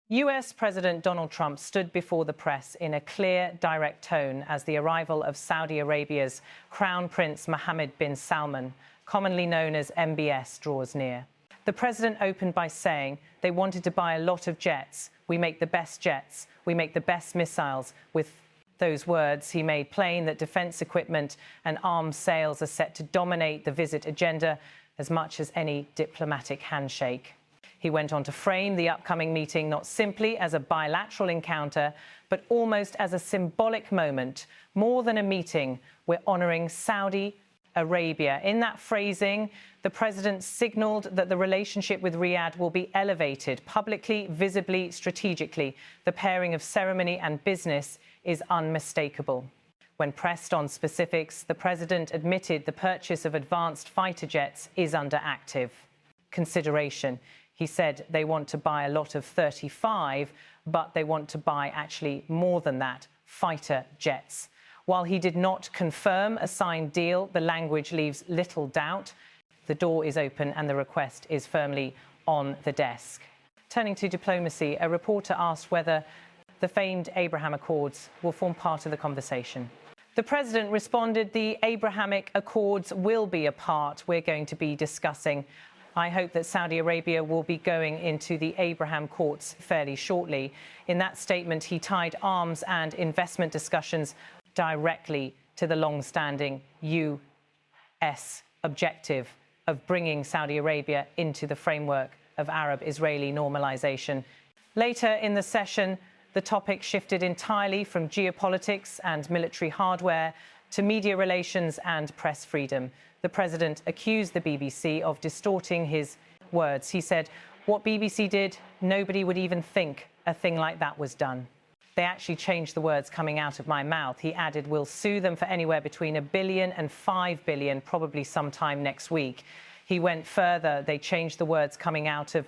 US President Donald Trump stood before the press in a clear, direct tone as the arrival of Saudi Arabia's Crown Prince Mohammed bin Salman, commonly known as MBS, draws near. The president opened by saying they wanted to buy a lot of jets. We make the best jets. We make the best missiles. With those words, he made plain that defense equipment and arms sales are set to dominate the visit agenda as much as any diplomatic handshake. He went on to frame the upcoming meeting not simply as a bilateral encounter, but almost as a symbolic moment. More than a meeting, we're honouring Saudi Arabia. In that phrasing, the president signalled that the relationship with Riyadh will be elevated publicly, visibly, strategically. The pairing of ceremony and business is unmistakable. When pressed on specifics, the president admitted the purchase of advanced fighter jets is under active consideration. He said they want to buy a lot of F-35, but they want to buy actually more than that, fighter jets. While he did not confirm a signed deal, the language leaves little doubt. The door is open and the request is firmly on the desk. Turning to diplomacy, a reporter asked whether the famed Abraham Accords will form part of the conversation. The president responded, the Abrahamic Accords will be a part we're going to be discussing. I hope that Saudi Arabia will be going into the Abraham courts fairly shortly. In that statement, he tied arms and investment discussions directly to the long-standing U.S. objective of bringing Saudi Arabia into the framework of Arab-Israeli normalization. Later in the session, the topic shifted entirely from geopolitics and military hardware to media relations and press freedom. The president accused the BBC of distorting his words. He said, what BBC did, nobody would even think a thing like that was done. They actually changed the words coming out of my mouth. He added, we'll sue them for anywhere between $1 billion and $5 billion, probably sometime next week. He went further. They changed the words coming out of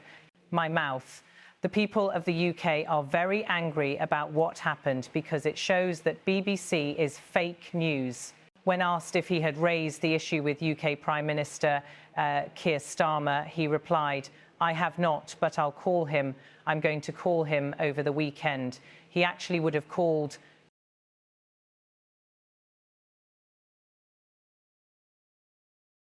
my mouth. The people of the UK are very angry about what happened because it shows that BBC is fake news. When asked if he had raised the issue with UK Prime Minister Keir Starmer, he replied, I have not, but I'll call him. I'm going to call him over the weekend. He actually would have called